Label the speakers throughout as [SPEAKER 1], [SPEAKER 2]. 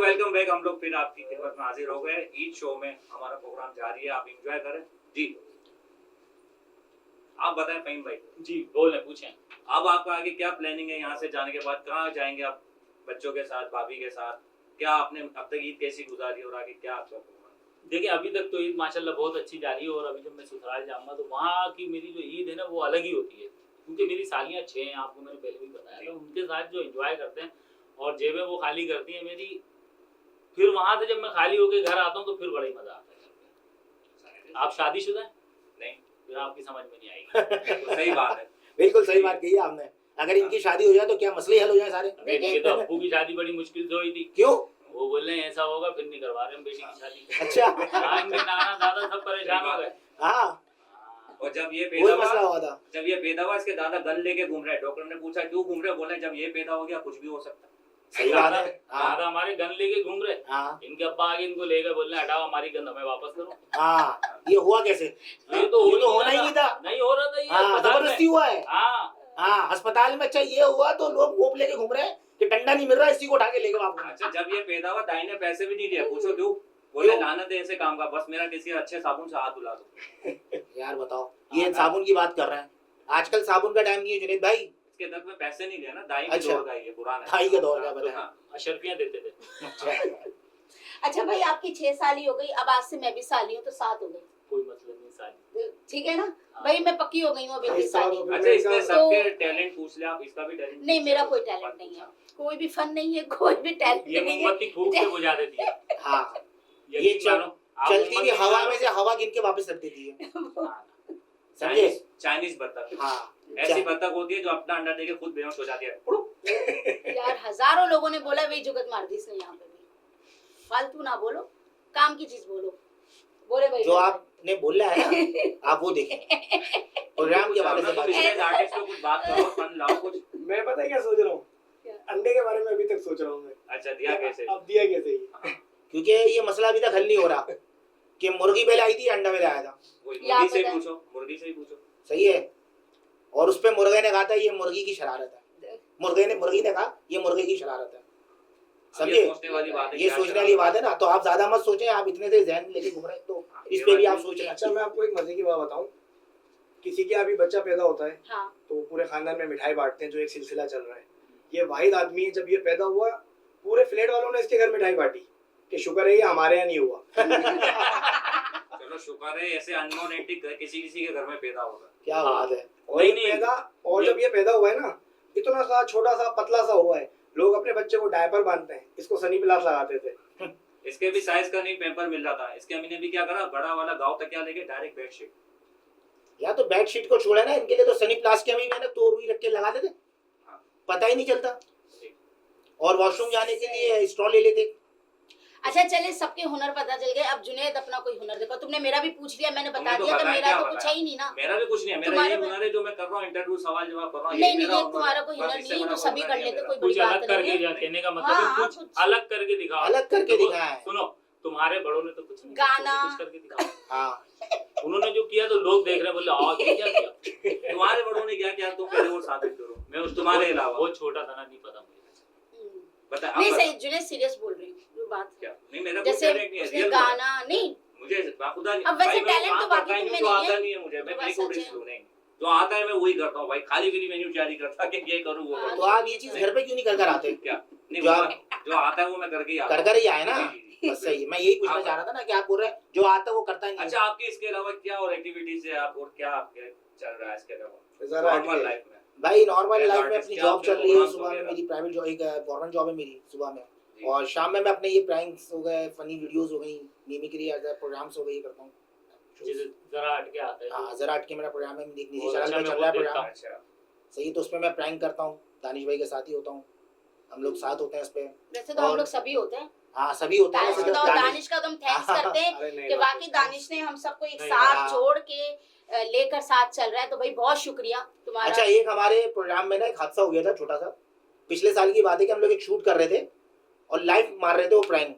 [SPEAKER 1] Welcome back. हम लोग फिर आपकी खिदमत में हाजिर हो गए। ईद शो में हमारा प्रोग्राम जारी है, आप एंजॉय करें जी। आप बताएं फहीम भाई।
[SPEAKER 2] जी बोले, पूछें।
[SPEAKER 1] अब आपका आगे क्या प्लानिंग है? यहाँ से जाने के बाद कहाँ जाएंगे आप? बच्चों के साथ, भाभी के साथ? क्या आपने अब तक ईद कैसी गुजारी और आगे क्या आपका प्रोग्राम?
[SPEAKER 2] देखिए अभी तक तो ईद माशाल्लाह बहुत अच्छी जा रही है, और अभी जब मैं ससुराल जाऊंगा तो वहाँ की मेरी जो ईद है ना वो अलग ही होती है, क्योंकि मेरी सालियाँ 6 हैं, आपको मैंने पहले भी बताया था। उनके साथ जो एंजॉय करते हैं और जेबें वो खाली करती हैं मेरी, फिर वहाँ से जब मैं खाली होकर घर आता हूँ तो फिर बड़ा ही मजा आता है। आप शादीशुदा हैं?
[SPEAKER 1] नहीं,
[SPEAKER 2] फिर आपकी समझ में नहीं आएगी।
[SPEAKER 1] तो सही बात है,
[SPEAKER 3] बिल्कुल सही बात कही आपने। अगर इनकी शादी हो जाए तो क्या मसले हल हो जाए सारे?
[SPEAKER 2] बेटी तो अब्बू की शादी बड़ी मुश्किल से हुई थी।
[SPEAKER 3] क्यों?
[SPEAKER 2] वो बोल रहे हैं ऐसा होगा, फिर नहीं करवा रहे हम बेटी की शादी।
[SPEAKER 3] अच्छा।
[SPEAKER 2] हाँ, इनके नाना दादा सब परेशान हो गए।
[SPEAKER 3] हाँ,
[SPEAKER 1] और जब ये
[SPEAKER 3] वही मसला हुआ था।
[SPEAKER 1] जब ये पैदा हुआ, इसके दादा गन लेके घूम रहे हैं। डॉक्टर ने पूछा क्यों घूम रहे? बोले जब ये पैदा हो गया कुछ भी हो सकता है।
[SPEAKER 3] सही बात है।
[SPEAKER 2] दादा हमारे गन लेके घूम रहे,
[SPEAKER 3] हाँ
[SPEAKER 2] इनके अब्बा आगे इनको लेकर बोल रहे हटाओ हमारी गन, हमें वापस करो।
[SPEAKER 3] हाँ, ये हुआ कैसे?
[SPEAKER 2] ये तो
[SPEAKER 3] होना ही नहीं था।
[SPEAKER 2] नहीं हो रहा था ये।
[SPEAKER 3] हाँ, जबरदस्ती हुआ है।
[SPEAKER 2] हाँ
[SPEAKER 3] हाँ, अस्पताल में। अच्छा ये हुआ तो लोग मोप लेके घूम रहे हैं कि डंडा नहीं मिल रहा, इसी को उठा के लेके वापस।
[SPEAKER 1] अच्छा, जब ये पैदा हुआ दाई ने पैसे भी नहीं दिए, पूछो क्यों? बोले लानत है ऐसे काम का, बस मेरा किसी अच्छे साबुन से हाथ धुला दो।
[SPEAKER 3] यार बताओ, ये साबुन की बात कर रहे हैं। आजकल साबुन का टाइम नहीं है जुनेद भाई।
[SPEAKER 1] इसके दर्द में पैसे नहीं दिए ना, दाई के
[SPEAKER 3] अच्छा।
[SPEAKER 1] दौर का ये पुराना है।
[SPEAKER 3] दाई के दौर का बताया।
[SPEAKER 1] हाँ।
[SPEAKER 2] अशरफियाँ देते थे।
[SPEAKER 4] अच्छा भाई, आपकी 6 साली हो गई, अब आज से मैं भी साली हूँ तो 7 हो गई,
[SPEAKER 2] कोई मतलब नहीं साली।
[SPEAKER 4] ठीक है ना भाई? मैं पक्की हो गई हूँ अभी भी साली।
[SPEAKER 1] अच्छा, इसमें सबके टैलेंट पूछ ले आप, इसका भी टैलेंट?
[SPEAKER 4] नहीं, मेरा कोई टैलेंट नहीं है, कोई भी फन नहीं है, कोई भी टैलेंट
[SPEAKER 2] ये
[SPEAKER 4] नहीं है।
[SPEAKER 2] मोमबत्ती फूंक के बुझा देती है।
[SPEAKER 3] हाँ,
[SPEAKER 2] यकीन
[SPEAKER 3] ये
[SPEAKER 2] मानो, आप
[SPEAKER 3] चलती हुई
[SPEAKER 2] मोमबत्ती
[SPEAKER 3] हवा
[SPEAKER 2] जलाओ।
[SPEAKER 3] में से हवा गिन के वापस रख देती है। समझे?
[SPEAKER 1] चाइनीज बत्तख।
[SPEAKER 3] हाँ,
[SPEAKER 1] ऐसी बत्तख होती है जो अपना अंडा देके खुद बेहोश हो जाती है।
[SPEAKER 4] यार हजारों लोगों ने बोला वही जुगत मार दी इसने यहाँ पे भी। फालतू ना बोलो, काम की चीज बोलो। बोले भाई
[SPEAKER 3] जो आपने बोला है ना, आप वो देखें। प्रोग्राम के बारे में बात
[SPEAKER 1] बिजनेस आर्टिस्ट को कुछ बात करो, फन लाओ कुछ।
[SPEAKER 5] मैं पता है क्या सोच रहा हूँ? अंडे के बारे में अभी तक सोच रहा हूँ मैं।
[SPEAKER 1] अच्छा, दिया कैसे?
[SPEAKER 5] अब दिया कैसे ही?
[SPEAKER 3] क्योंकि ये मसला अभी तक हल नहीं हो रहा कि मुर्गी पहले आई थी, अंडा पहले आया था।
[SPEAKER 1] वही
[SPEAKER 4] या
[SPEAKER 1] मुर्गी से
[SPEAKER 4] पता है।
[SPEAKER 1] पूछो, मुर्गी से ही पूछो।
[SPEAKER 3] सही है। और उस पे मुर्गे ने कहा था ये मुर्गी की शरारत है। मुर्गी ने कहा ये मुर्गे की शरारत है।
[SPEAKER 1] अब ये
[SPEAKER 3] समझे?
[SPEAKER 1] सोचने वाली बात है,
[SPEAKER 3] ये
[SPEAKER 1] क्या
[SPEAKER 3] सोचने
[SPEAKER 1] शरारत
[SPEAKER 3] वाली बात है ना। तो आप ज्यादा मत सोचें, आप इतने से जहन लेके घूम रहे हैं तो इस पे भी आप सोच रहे हैं।
[SPEAKER 5] अच्छा, मैं आपको एक मजे की बात बताऊं। किसी के अभी बच्चा पैदा होता है
[SPEAKER 4] हाँ,
[SPEAKER 5] तो पूरे खानदान में मिठाई बांटते हैं, जो एक सिलसिला चल रहा है। ये वाहिद आदमी है, जब ये पैदा हुआ पूरे फ्लैट वालों ने इसके घर मिठाई बांटी कि शुक्र है ये हमारे यहाँ नहीं हुआ।
[SPEAKER 1] चलो शुक्र है ऐसे अननोन एंटी किसी किसी के घर में पैदा होगा।
[SPEAKER 3] क्या बात है।
[SPEAKER 5] और
[SPEAKER 2] नहीं,
[SPEAKER 5] ये
[SPEAKER 2] नहीं।
[SPEAKER 5] पैदा, और जब ये पैदा हुआ है ना, इतना सा छोटा सा पतला सा हुआ है, लोग अपने बच्चे को डायपर बांधते हैं, इसको सनी प्लास लगाते थे।
[SPEAKER 1] इसके भी साइज का नहीं पेपर मिल रहा था। इसके अम्मी ने भी क्या करा, बड़ा वाला गाँव तकिया लेके डायरेक्ट बेडशीट।
[SPEAKER 3] या तो बेडशीट को छोड़ा ना, इनके लिए तो सनी प्लास के भी मैंने तो भी रख के लगा देते, पता ही नहीं चलता। और वॉशरूम जाने के लिए स्ट्रॉ ले लेते।
[SPEAKER 4] अच्छा चले, सबके हुनर पता चल गए। अब जुनेद अपना कोई हुनर देखो। तुमने मेरा भी पूछ लिया, मैंने बता दिया, तो मेरा तो कुछ है ही नहीं ना।
[SPEAKER 1] मेरा भी कुछ नहीं है, मेरा
[SPEAKER 4] तुम्हारे
[SPEAKER 1] ये हुनर है जो मैं कर रहा हूँ, इंटरव्यू सवाल जवाब कर रहा हूँ।
[SPEAKER 4] नहीं नहीं, ये तुम्हारा कोई हुनर नहीं है, तो सभी कर लेते, कोई बड़ी
[SPEAKER 2] कुछ अलग
[SPEAKER 4] बात
[SPEAKER 2] करके
[SPEAKER 4] नहीं
[SPEAKER 2] जा,
[SPEAKER 4] है।
[SPEAKER 2] कहने का मतलब
[SPEAKER 4] हाँ,
[SPEAKER 2] है कुछ
[SPEAKER 4] कुछ
[SPEAKER 2] अलग करके दिखाओ।
[SPEAKER 3] अलग करके
[SPEAKER 2] देखो,
[SPEAKER 3] दिखाया है।
[SPEAKER 2] सुनो, तुम्हारे बड़ों ने तो कुछ नहीं,
[SPEAKER 4] गाना।
[SPEAKER 2] कुछ करके दिखाओ।
[SPEAKER 3] हाँ,
[SPEAKER 2] उन्होंने जो किया तो लोग देख रहे हैं, बोले आओ ये क्या किया।
[SPEAKER 1] तुम्हारे बड़ों ने क्या किया, तुम पहले वो साबित करो।
[SPEAKER 2] मैं उस
[SPEAKER 1] तुम्हारे अलावा
[SPEAKER 2] वो छोटा था ना, नहीं पता मुझे।
[SPEAKER 1] बता।
[SPEAKER 4] नहीं सही, जुनेद सीरियस बोल रही हूँ जो बात।
[SPEAKER 1] क्या? नहीं, मेरा कोई
[SPEAKER 4] जैसे
[SPEAKER 1] टैलेंट नहीं है,
[SPEAKER 4] उसने
[SPEAKER 1] रियल
[SPEAKER 4] गाना नहीं,
[SPEAKER 1] मुझे खुदा नहीं।
[SPEAKER 4] अब वैसे
[SPEAKER 1] भाई, मैं
[SPEAKER 4] talent तो
[SPEAKER 1] काम
[SPEAKER 4] बाकी
[SPEAKER 1] करता ही
[SPEAKER 4] तुम में
[SPEAKER 1] जो
[SPEAKER 4] नहीं
[SPEAKER 1] आता
[SPEAKER 4] है।
[SPEAKER 1] नहीं है मुझे, मैं
[SPEAKER 4] तो
[SPEAKER 1] प्ले
[SPEAKER 4] बस
[SPEAKER 1] कोड
[SPEAKER 4] सच है।
[SPEAKER 1] इसलिए नहीं, जो आता है मैं वही करता हूँ भाई। खाली भी मेन्यू जारी करता कि ये करूँ वो
[SPEAKER 4] हाँ,
[SPEAKER 1] करूँ।
[SPEAKER 3] तो आप ये चीज घर पे क्यों नहीं कर कर आते?
[SPEAKER 1] क्या नहीं,
[SPEAKER 3] जो
[SPEAKER 1] जो आता है वो मैं करके ही आता
[SPEAKER 3] कर
[SPEAKER 1] हूँ।
[SPEAKER 3] कर ही आए ना।
[SPEAKER 1] जी, जी, जी।
[SPEAKER 3] बस सही है। मैं यही पूछना चाह रहा था ना कि आप बोल रहे हैं जो आता है वो करता ही नहीं।
[SPEAKER 1] अच्छा, आपकी इसके अलावा क्या और एक्टिविटीज है आप, और क्या आपके चल रहा है इसके अलावा
[SPEAKER 5] जरा
[SPEAKER 1] नॉर्मल
[SPEAKER 5] हटके।
[SPEAKER 1] लाइफ में?
[SPEAKER 3] भाई नॉर्मल
[SPEAKER 1] As
[SPEAKER 3] लाइफ में
[SPEAKER 1] artist
[SPEAKER 3] अपनी
[SPEAKER 1] क्या
[SPEAKER 3] जॉब
[SPEAKER 1] आपके
[SPEAKER 3] चल रही है।
[SPEAKER 1] programs
[SPEAKER 3] सुबह में
[SPEAKER 1] वगैरह?
[SPEAKER 3] मेरी प्राइवेट जॉब, एक गवर्नमेंट जॉब है मेरी सुबह में,
[SPEAKER 1] जी।
[SPEAKER 3] और शाम में मैं अपने ये प्रैंक्स हो गए, फनी वीडियोस हो गई, मिमिक्री प्रोग्राम्स हो गए, ये करता हूँ।
[SPEAKER 2] जिसे जरा हटके आता है।
[SPEAKER 3] हाँ, जरा हटके मेरा प्रोग्राम है, एक निजी
[SPEAKER 2] बहुत
[SPEAKER 3] चैनल
[SPEAKER 2] अच्छा,
[SPEAKER 3] पे
[SPEAKER 2] मैं
[SPEAKER 3] चल
[SPEAKER 2] वो
[SPEAKER 3] रहा है
[SPEAKER 2] देखता
[SPEAKER 3] प्रोग्राम।
[SPEAKER 2] हूँ।
[SPEAKER 1] अच्छा,
[SPEAKER 3] सही, तो उसमें मैं प्रैंक करता हूँ, दानिश भाई के साथ ही होता हूँ, हम लोग साथ होते हैं इस पे।
[SPEAKER 4] वैसे तो हम
[SPEAKER 3] और-
[SPEAKER 4] लोग सभी होते हैं।
[SPEAKER 3] हाँ, सभी होते हैं।
[SPEAKER 4] दानिश
[SPEAKER 3] सिर्फ
[SPEAKER 4] का, दानिश का तुम थैंक्स करते हैं
[SPEAKER 5] अरे नहीं,
[SPEAKER 4] कि वाकई दानिश ने हम सबको एक
[SPEAKER 2] नहीं,
[SPEAKER 4] साथ
[SPEAKER 3] हाँ।
[SPEAKER 4] जोड़ के लेकर साथ चल रहा है, तो भाई बहुत शुक्रिया तुम्हारा।
[SPEAKER 3] अच्छा, एक हमारे प्रोग्राम में ना एक हादसा हो गया था छोटा सा। पिछले साल की बात है कि हम लोग एक शूट कर रहे थे और लाइव मार रहे थे वो प्रैंक।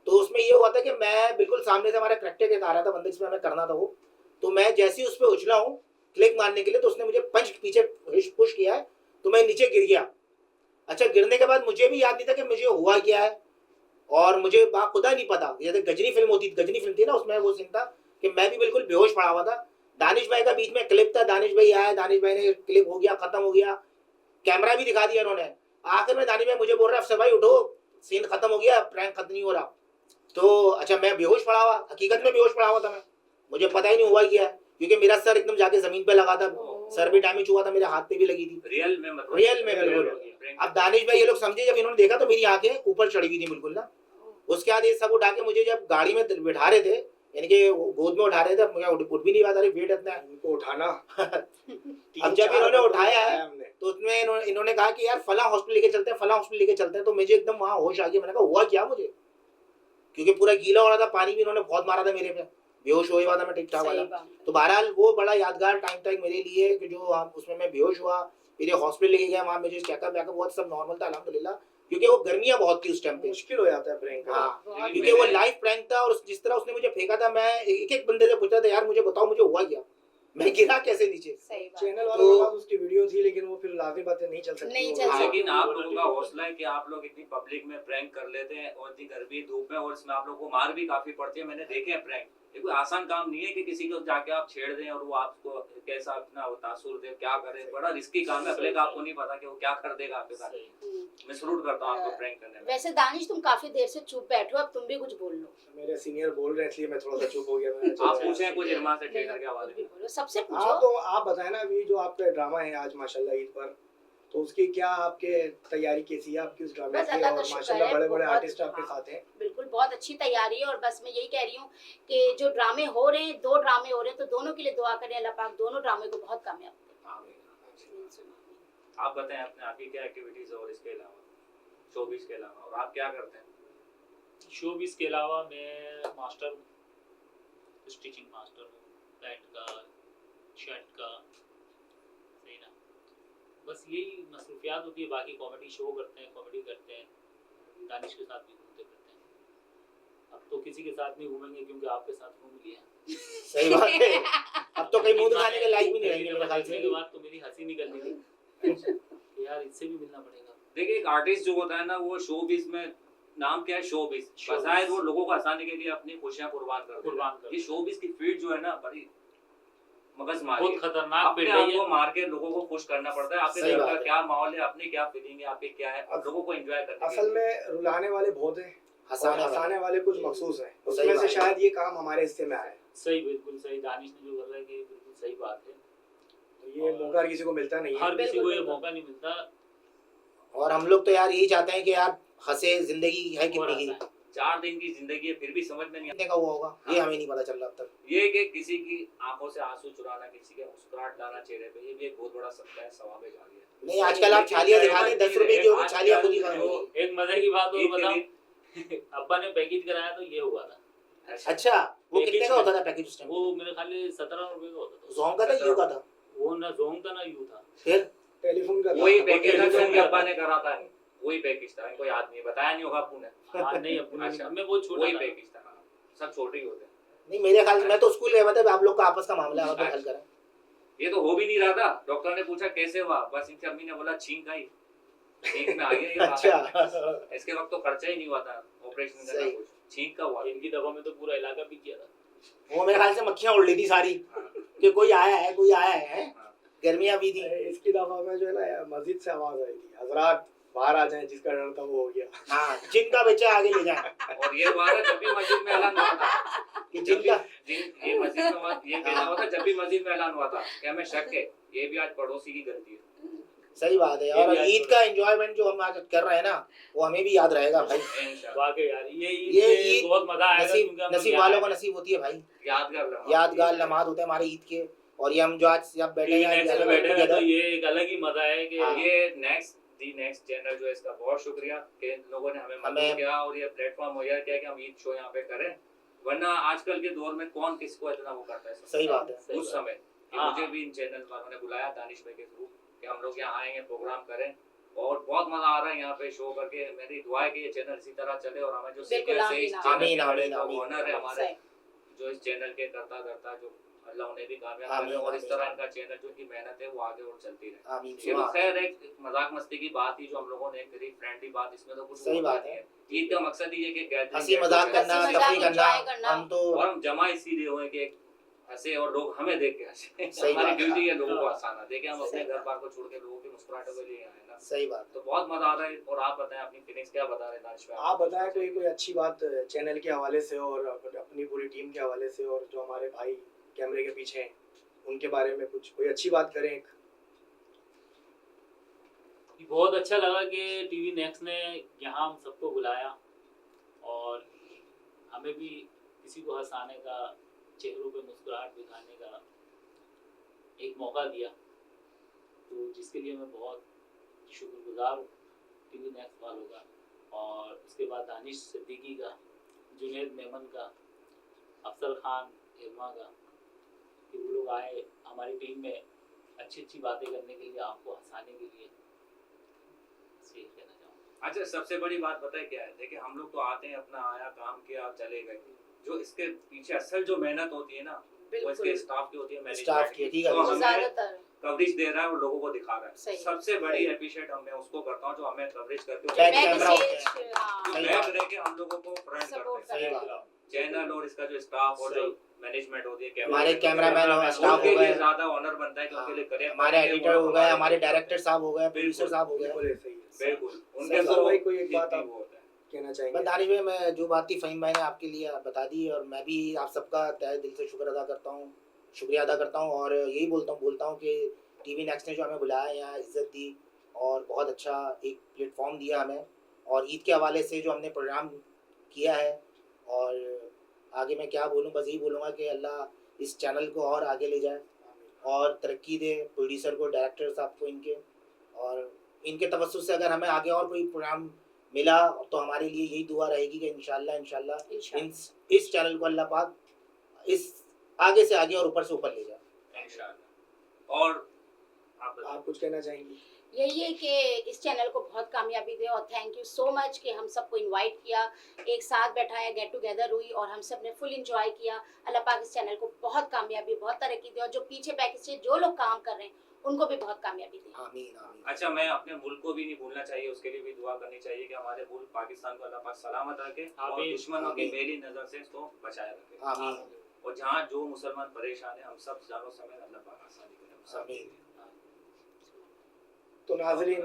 [SPEAKER 3] तो उसमें ये हुआ था कि मैं बिल्कुल सामने से, हमारा करेक्टर एक आ रहा था बंदे जिसमें हमें करना था वो, तो मैं जैसे ही उस पर उछला हूँ क्लिक मारने के लिए, तो उसने मुझे पंच पीछे पुश किया है, तो मैं नीचे गिर गया। अच्छा, गिरने के बाद मुझे भी याद नहीं था कि मुझे हुआ क्या है। और मुझे खुदा नहीं पता, जैसे गजनी फिल्म थी ना, उसमें वो सीन था कि मैं भी बिल्कुल बेहोश पड़ा हुआ था। दानिश भाई का बीच में क्लिप था, दानिश भाई आया, दानिश भाई ने क्लिप हो गया, खत्म हो गया, कैमरा भी दिखा दिया उन्होंने। आखिर में दानिश भाई मुझे बोल रहे अफसर भाई उठो, सीन खत्म हो गया, प्रैंक खत्म नहीं हो रहा। तो अच्छा मैं बेहोश पड़ा हुआ, हकीकत में बेहोश पड़ा हुआ था मैं, मुझे पता ही नहीं हुआ क्या है, क्योंकि मेरा सर एकदम जाके जमीन पे लगा था, सर भी डैमेज हुआ था, मेरे हाथ पे भी लगी थी,
[SPEAKER 1] रियल में मतलब
[SPEAKER 3] रियल में बिल्कुल। अब दानिश भाई ये लोग समझे, जब इन्होंने देखा तो मेरी आंखें ऊपर चढ़ी हुई थी बिल्कुल ना। उसके बाद ये सब उठा के मुझे जब गाड़ी में बिठा रहे थे, यानी कि गोद में उठा रहे थे, मुझे उठ भी नहीं पाता, वेट इतना है
[SPEAKER 5] उनको उठाना
[SPEAKER 3] अब जब इन्होंने उठाया है
[SPEAKER 5] हमने,
[SPEAKER 3] तो उसमें इन्होंने कहा कि यार फला हॉस्पिटल लेके चलते हैं, फला हॉस्पिटल लेके चलते हैं। तो मुझे एकदम वहाँ होश आ गया, मैंने कहा हुआ क्या मुझे, क्योंकि पूरा गीला हो रहा था, पानी भी इन्होंने बहुत मारा था मेरे पे, बेहोश हुआ हुआ था मैं ठीक ठाक
[SPEAKER 4] सही
[SPEAKER 3] वाला।
[SPEAKER 4] बात है।
[SPEAKER 3] तो बहरहाल वो बड़ा यादगार टाइम था मेरे लिए कि जो उसमें मैं बेहोश हुआ, फिर हॉस्पिटल लेके गया, वहाँ मुझे चेकअप वैकअप हुआ, सब नॉर्मल था अल्हम्दुलिल्लाह, क्योंकि वो गर्मियाँ बहुत थी उस टाइम पे।
[SPEAKER 5] मुश्किल हो जाता है प्रैंक करना।
[SPEAKER 3] हाँ,
[SPEAKER 4] बहुत
[SPEAKER 3] क्योंकि वो लाइव प्रैंक था, और जिस तरह उसने मुझे फेंका था, मैं एक एक बंदे से पूछा था यार मुझे बताओ मुझे हुआ क्या, मैं गिरा कैसे नीचे।
[SPEAKER 4] सही बात है।
[SPEAKER 5] चैनल वालों के पास उसकी वीडियो थी, लेकिन वो फिर लाजमी बातें नहीं चल सकती।
[SPEAKER 4] नहीं
[SPEAKER 5] वो
[SPEAKER 4] चल सकती।
[SPEAKER 1] लेकिन आप लोगों का हौसला है कि आप लोग इतनी पब्लिक में प्रैंक कर लेते हैं और इतनी गर्मी धूप में, और इसमें आप लोगों को मार भी काफी पड़ती है। मैंने देखे हैं प्रैंक, ये कोई आसान काम नहीं है कि किसी को जाके आप छेड़ दें और वो आपको कैसा अपना तासुर दे, क्या करे, बड़ा रिस्की काम है। पहले का आपको नहीं पता कि वो क्या कर देगा आपके साथ। मैं सलूट करता हूँ आपको प्रैंक करने में।
[SPEAKER 4] वैसे दानिश तुम काफी देर से चुप बैठे हो, अब तुम भी कुछ बोल लो।
[SPEAKER 5] मेरे सीनियर बोल रहे हैं इसलिए मैं थोड़ा सा चुप हो गया। मैंने
[SPEAKER 1] आप
[SPEAKER 5] सोचा-
[SPEAKER 1] पूछें कुछ इरमा से टेकर के
[SPEAKER 4] कुछ
[SPEAKER 1] हवाले
[SPEAKER 4] भी
[SPEAKER 1] में।
[SPEAKER 4] बोलो, सबसे
[SPEAKER 5] आप
[SPEAKER 4] पूछो।
[SPEAKER 5] तो आप बताएं ना, अभी जो आपका ड्रामा है आज माशाल्लाह ईद पर, तो उसकी क्या आपके तैयारी कैसी है आपकी उस ड्रामे
[SPEAKER 4] बस
[SPEAKER 5] की?
[SPEAKER 4] अल्लाह का
[SPEAKER 5] और
[SPEAKER 4] शुक्र
[SPEAKER 5] माशाल्लाह
[SPEAKER 4] है,
[SPEAKER 5] बड़े बड़े
[SPEAKER 4] बहुत-
[SPEAKER 5] आर्टिस्ट आपके
[SPEAKER 4] हाँ।
[SPEAKER 5] साथ हैं।
[SPEAKER 4] बिल्कुल बहुत अच्छी तैयारी है, और बस मैं यही कह रही हूँ कि जो ड्रामे हो रहे हैं, 2 ड्रामे हो रहे हैं, तो दोनों के लिए दुआ करें, अल्लाह पाक दोनों ड्रामे को बहुत कामयाब करे।
[SPEAKER 1] आप बताएं अपने आपकी क्या एक्टिविटीज है और इसके अलावा शोबिस के अलावा, और आप क्या करते हैं?
[SPEAKER 2] शोबिस के अलावा मैं मास्टर हूँ, स्टिचिंग मास्टर हूँ, पैंट का, शर्ट का, सही ना, बस यही मसरूफियात होती है। बाकी कॉमेडी शो करते हैं, कॉमेडी करते हैं, दानिश के साथ भी घूमते फिरते हैं। अब तो किसी के साथ नहीं घूमेंगे क्योंकि आपके साथ घूम लिए।
[SPEAKER 3] सही बात है, अब तो कहीं मुंह दिखाने के लायक भी नहीं रहेंगे मेरे ख्याल
[SPEAKER 2] देखने
[SPEAKER 3] से।
[SPEAKER 2] के बाद तो मेरी हंसी निकल रही थी कि यार इससे भी मिलना पड़ेगा।
[SPEAKER 1] देखिए एक आर्टिस्ट जो होता है ना, वो शोबिस में, नाम क्या है शोबिस,
[SPEAKER 2] शोबिस।
[SPEAKER 1] शायद वो लोगों को हंसाने के लिए अपनी खुशियां कुर्बान कर
[SPEAKER 2] कुर्बान
[SPEAKER 1] देता
[SPEAKER 2] कर
[SPEAKER 1] है। ये शोबिस की फील्ड जो है ना, बड़ी मगजमारी
[SPEAKER 2] बहुत
[SPEAKER 1] है।
[SPEAKER 2] खतरनाक
[SPEAKER 1] अपने
[SPEAKER 2] फील्ड
[SPEAKER 1] आप
[SPEAKER 2] है ये।
[SPEAKER 1] को मार के लोगों को खुश करना पड़ता है। आपके
[SPEAKER 3] सही
[SPEAKER 1] घर
[SPEAKER 3] बात
[SPEAKER 1] का
[SPEAKER 3] है।
[SPEAKER 1] क्या माहौल है, अपनी क्या फीलिंग है, आपकी क्या है, अब लोगों को एंजॉय करने
[SPEAKER 5] असल में रुलाने वाले बहुत हैं और
[SPEAKER 3] हंसाने वाला।
[SPEAKER 5] हंसाने वाले कुछ मखसूस हैं,
[SPEAKER 3] सही
[SPEAKER 5] उसमें
[SPEAKER 3] बात
[SPEAKER 5] से
[SPEAKER 3] है।
[SPEAKER 5] शायद ये काम हमारे हिस्से में आया है।
[SPEAKER 2] सही, बिल्कुल सही, दानिश ने जो कर रहा है कि बिल्कुल सही बात है।
[SPEAKER 5] ये मौका किसी को मिलता नहीं है।
[SPEAKER 2] हर किसी को ये
[SPEAKER 4] बिल्कुल।
[SPEAKER 2] मौका नहीं मिलता।
[SPEAKER 3] और हम लोग तो यार यही चाहते हैं कि यार हंसे, जिंदगी है कितनी
[SPEAKER 2] और
[SPEAKER 3] की,
[SPEAKER 2] हंसा है।
[SPEAKER 1] 4 दिन की जिंदगी है, फिर भी समझ में नहीं
[SPEAKER 3] कितने का हुआ होगा ये हमें नहीं पता चल रहा अब तक।
[SPEAKER 1] आता ये कि किसी की आंखों से आंसू चुराना, किसी के मुस्कुराहट लाना चेहरे पे, ये भी एक बहुत बड़ा सत्ता है, सवाब है जारी है।
[SPEAKER 3] नहीं आजकल आप छालियां दिखाते 10 रुपए की होगी, छालियां खुद ही खाओगे।
[SPEAKER 2] एक मजे की बात और
[SPEAKER 1] ईद के
[SPEAKER 2] बताऊं,
[SPEAKER 1] दिन
[SPEAKER 2] अब्बा ने पैकेज कराया तो ये हुआ था।
[SPEAKER 3] अच्छा वो
[SPEAKER 2] पैकेज
[SPEAKER 3] कितने का
[SPEAKER 2] में-
[SPEAKER 3] होता था पैकेज उस टाइम?
[SPEAKER 2] वो मेरे ख्याल से 17 रुपए का होता था।
[SPEAKER 3] जोंग का था, यू का था?
[SPEAKER 2] वो ना जोंग था ना यू था।
[SPEAKER 3] फिर
[SPEAKER 5] टेलीफोन का
[SPEAKER 1] वही
[SPEAKER 5] था।
[SPEAKER 1] पैकेज था जो
[SPEAKER 2] टेलीफोन
[SPEAKER 1] उनके
[SPEAKER 2] का
[SPEAKER 1] अब्बा
[SPEAKER 2] था।
[SPEAKER 1] ने करा था, वही पैकेज था, इनको याद नहीं, बताया नहीं होगा आपने।
[SPEAKER 2] हाँ नहीं, अपने
[SPEAKER 1] अच्छा।
[SPEAKER 2] में वो छोटा
[SPEAKER 1] वही
[SPEAKER 2] था।
[SPEAKER 1] पैकेज था, हाँ। सब छोटे ही होते हैं।
[SPEAKER 3] नहीं मेरे ख्याल से मैं तो स्कूल गया था, आप लोग का आपस का मामला है, आप लोग हल करें।
[SPEAKER 1] ये तो हो भी नहीं रहा था। डॉक्टर ने पूछा कैसे हुआ, बस इनकी अम्मी ने बोला छींक आई, छींक में आ गया ये बात।
[SPEAKER 3] अच्छा
[SPEAKER 1] इसके वक्त तो खर्चा ही नहीं हुआ था ऑपरेशन का,
[SPEAKER 3] सही।
[SPEAKER 1] कुछ छींक का हुआ।
[SPEAKER 2] इनकी दवा में तो पूरा इलाका भी किया था।
[SPEAKER 3] वो मेरे ख्याल से मक्खियां उड़ रही थी सारी कि कोई आया है, कोई आया है। गर्मियां भी थी।
[SPEAKER 5] इसकी दफा में जो है ना मस्जिद से आवाज आई थी, हजरात बाहर आ जाएं, जिसका डर था वो हो गया।
[SPEAKER 3] हाँ जिनका बच्चा आगे ले जाए,
[SPEAKER 1] और ये हुआ था जब भी मस्जिद में ऐलान हुआ था
[SPEAKER 3] कि
[SPEAKER 1] जब भी
[SPEAKER 3] जिनका
[SPEAKER 1] ये मस्जिद में ये कहना हुआ था, जब भी मस्जिद में ऐलान हुआ था कि हमें शक है ये भी आज पड़ोसी की गलती है।
[SPEAKER 3] सही बात है। और ईद का एंजॉयमेंट जो हम आज कर रहे हैं ना, वो हमें भी याद रहेगा भाई।
[SPEAKER 1] इंशाल्लाह
[SPEAKER 2] वाकई यार ये
[SPEAKER 3] ये
[SPEAKER 2] ईद
[SPEAKER 3] ईद
[SPEAKER 2] बहुत मजा आएगा
[SPEAKER 3] नसीब
[SPEAKER 2] क्योंकि हम
[SPEAKER 3] नसीब
[SPEAKER 2] यहाँ
[SPEAKER 3] वालों को
[SPEAKER 2] आए।
[SPEAKER 3] नसीब होती है भाई,
[SPEAKER 1] यादगार लम्हा।
[SPEAKER 3] यादगार लम्हात होते हैं हमारे ईद के। और ये हम जो आज जब बैठे
[SPEAKER 2] टीवी
[SPEAKER 3] हैं
[SPEAKER 2] नेक्स्ट पे बैठे हैं तो ये एक अलग ही मजा है कि
[SPEAKER 3] हाँ।
[SPEAKER 1] ये नेक्स्ट चैनल जो है, इसका बहुत शुक्रिया कि इन लोगों ने हमें मदद किया और ये प्लेटफॉर्म मुहैया किया कि हम ईद शो यहाँ पे करें। वरना आजकल के दौर में कौन किसको इतना वो करता है।
[SPEAKER 3] सही बात है।
[SPEAKER 2] सही
[SPEAKER 1] उस
[SPEAKER 2] बात।
[SPEAKER 1] समय कि
[SPEAKER 2] हाँ।
[SPEAKER 1] मुझे भी इन चैनल वालों ने बुलाया दानिश भाई के थ्रू कि हम लोग यहाँ आएंगे, प्रोग्राम करें, और बहुत मजा आ रहा है यहाँ पे शो करके। मेरी दुआ है कि ये चैनल इसी तरह चले और हमें जो
[SPEAKER 4] बिल्कुल,
[SPEAKER 1] सीनियर से इस
[SPEAKER 4] आमीन,
[SPEAKER 1] चैनल
[SPEAKER 3] आमीन,
[SPEAKER 1] के बड़े
[SPEAKER 3] आमीन,
[SPEAKER 1] जो
[SPEAKER 3] आमीन।
[SPEAKER 1] ऑनर है हमारे,
[SPEAKER 4] सही।
[SPEAKER 1] जो इस चैनल के करता जो अल्लाह उन्हें भी कामयाब
[SPEAKER 3] आमीन,
[SPEAKER 1] करे और इस
[SPEAKER 3] आमीन,
[SPEAKER 1] तरह
[SPEAKER 3] आमीन।
[SPEAKER 1] इनका चैनल जो इनकी मेहनत है वो आगे और चलती रहे।
[SPEAKER 3] आमीन
[SPEAKER 1] ये तो
[SPEAKER 3] सुबह।
[SPEAKER 1] खैर एक मजाक मस्ती की बात थी जो हम लोगों ने करी, फ्रेंडली बात, इसमें तो कुछ
[SPEAKER 3] सही
[SPEAKER 1] होता
[SPEAKER 3] बात
[SPEAKER 1] नहीं
[SPEAKER 3] है।
[SPEAKER 1] है। ईद का मकसद ही है कि gathering
[SPEAKER 3] हंसी
[SPEAKER 1] get
[SPEAKER 3] मजाक
[SPEAKER 1] together।
[SPEAKER 3] करना,
[SPEAKER 4] हंसी मजाक
[SPEAKER 3] तफरी करना,
[SPEAKER 4] enjoy करना।
[SPEAKER 3] हम तो
[SPEAKER 1] और हम जमा इसीलिए हुए कि हंसे और लोग हमें देख के हंसे।
[SPEAKER 3] सही
[SPEAKER 1] हमारी
[SPEAKER 3] बात है।
[SPEAKER 1] ड्यूटी है लोगों को हंसाना। देखिए हम अपने
[SPEAKER 3] सही
[SPEAKER 1] घर बार को छोड़ के लोगों की मुस्कुराहटों के लिए आए ना,
[SPEAKER 3] सही बात
[SPEAKER 1] तो बहुत मजा आ रहा है। और आप बताएं अपनी फीलिंग्स क्या बता रहे हैं दानिश भाई?
[SPEAKER 5] आप बताएं कोई कोई अच्छी बात चैनल के हवाले से और अपनी पूरी टीम के हवाले से, और जो हमारे भाई कैमरे के पीछे हैं उनके बारे में कुछ कोई अच्छी बात करें एक।
[SPEAKER 2] बहुत अच्छा लगा कि टीवी नेक्स्ट ने यहाँ हम सबको बुलाया और हमें भी किसी को हंसाने का, चेहरों पे मुस्कुराहट दिखाने का एक मौका दिया, तो जिसके लिए मैं बहुत शुक्रगुजार हूँ टीवी नेक्स्ट वालों का। और उसके बाद दानिश सिद्दीकी का, जुनैद मेमन का, अफसर खान हिरमा का, कि वो लोग आए हमारी टीम में अच्छी अच्छी बातें करने के लिए, आपको हंसाने के लिए। बस यही कहना चाहूँगा।
[SPEAKER 1] अच्छा सबसे बड़ी बात पता है क्या है? देखिए हम लोग तो आते हैं, अपना आया काम किया चले गए। जो इसके पीछे असल जो मेहनत होती है ना, वो इसके
[SPEAKER 4] बिल्कुल
[SPEAKER 1] स्टाफ की होती है,
[SPEAKER 3] स्टाफ की, ठीक है।
[SPEAKER 1] तो हमें
[SPEAKER 4] ज्यादातर
[SPEAKER 1] कवरेज दे रहा है और लोगों को दिखा रहा है।
[SPEAKER 4] सही।
[SPEAKER 1] सबसे बड़ी अप्रिशिएट मैं उसको करता हूँ जो हमें कवरेज करके
[SPEAKER 3] बैक
[SPEAKER 4] बैक
[SPEAKER 3] कैमरा होते
[SPEAKER 4] स्टेज,
[SPEAKER 3] हैं।
[SPEAKER 4] हाँ,
[SPEAKER 1] जो
[SPEAKER 3] सही
[SPEAKER 1] बैक
[SPEAKER 3] बात।
[SPEAKER 1] रह के हम लोगों को फ्रंट
[SPEAKER 4] सपोर्ट
[SPEAKER 1] करते
[SPEAKER 3] सही
[SPEAKER 1] हैं।
[SPEAKER 4] करते
[SPEAKER 3] बात।
[SPEAKER 1] चैनल और इसका जो स्टाफ और जो
[SPEAKER 3] सही।
[SPEAKER 1] मैनेजमेंट होती है,
[SPEAKER 3] हमारे कैमरामैन और स्टाफ
[SPEAKER 1] उनके
[SPEAKER 3] हो
[SPEAKER 1] लिए
[SPEAKER 3] गए,
[SPEAKER 1] ज्यादा ऑनर बनता है कि उनके लिए करें।
[SPEAKER 3] हमारे एडिटर हो गए, हमारे डायरेक्टर साहब हो गए, प्रोड्यूसर साहब हो गए।
[SPEAKER 5] बिल्कुल सही है।
[SPEAKER 1] बिल्कुल उनके
[SPEAKER 3] सही
[SPEAKER 1] अंदर
[SPEAKER 5] भाई कोई एक बात
[SPEAKER 1] जितनी
[SPEAKER 5] आप
[SPEAKER 1] वो होता है।
[SPEAKER 5] कहना
[SPEAKER 3] बस
[SPEAKER 5] चाहेंगे?
[SPEAKER 3] दानिश भाई, मैं जो बात थी फ़हीम भाई ने आपके लिए बता दी, और मैं भी आप सबका तहे दिल से शुक्र अदा करता हूँ, शुक्रिया अदा करता हूँ। और यही बोलता हूँ कि टीवी नेक्स्ट ने जो हमें बुलाया, यहाँ इज्जत दी और बहुत अच्छा एक प्लेटफॉर्म दिया हमें। और ईद के हवाले से जो हमने प्रोग्राम किया है, और आगे मैं क्या बोलूँ, बस यही बोलूँगा कि अल्लाह इस चैनल को और आगे ले जाए और तरक्की दे, प्रोड्यूसर को, डायरेक्टर साहब को, इनके और इनके तवज्जुह से अगर हमें आगे और कोई प्रोग्राम मिला तो हमारे लिए यही दुआ रहेगी कि इंशाल्लाह इस चैनल को अल्लाह पाक इस आगे से आगे और ऊपर से ऊपर ले जाए
[SPEAKER 1] इंशाल्लाह। और आप बताएं।
[SPEAKER 5] आप कुछ कहना चाहेंगी?
[SPEAKER 4] यही है कि इस चैनल को बहुत कामयाबी दे। और थैंक यू सो मच कि हम सबको इनवाइट किया, एक साथ बैठाया, गेट टुगेदर हुई और हम सब ने फुल इंजॉय किया। अल्लाह पाक इस चैनल को बहुत कामयाबी, बहुत तरक्की दे, और जो पीछे बैक स्टेज जो लोग काम कर रहे हैं उनको भी बहुत कामयाबी दे।
[SPEAKER 3] आमीन आमीन।
[SPEAKER 1] अच्छा मैं अपने मुल्क को भी नहीं भूलना चाहिए, उसके लिए भी दुआ करनी चाहिए कि हमारे मुल्क पाकिस्तान को अल्लाह पाक सलामत रखे और
[SPEAKER 2] आमीन,
[SPEAKER 1] दुश्मनों की
[SPEAKER 3] आमीन।
[SPEAKER 1] मेरी नज़र से इसको बचाए रखे।
[SPEAKER 3] आमीन
[SPEAKER 1] और जहाँ जो मुसलमान परेशान है, हम सब जानो समेत अल्लाह पाक आसानी करे हम सब के
[SPEAKER 3] आमीन।
[SPEAKER 1] लिए।
[SPEAKER 5] तो नाजरीन,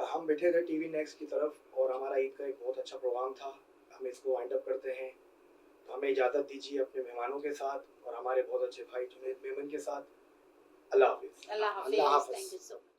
[SPEAKER 5] हम बैठे थे टीवी नेक्स्ट की तरफ और हमारा ईद का एक बहुत अच्छा प्रोग्राम था। हम इसको वाइंड अप करते हैं, तो हमें इजाज़त दीजिए अपने मेहमानों के साथ और हमारे बहुत अच्छे भाई जुनैद मेमन के साथ। अल्लाह हाफिज़।
[SPEAKER 4] अल्लाह
[SPEAKER 3] अल्लाह
[SPEAKER 4] हाफिज़।
[SPEAKER 3] हाफिज़।
[SPEAKER 4] Thank you so much.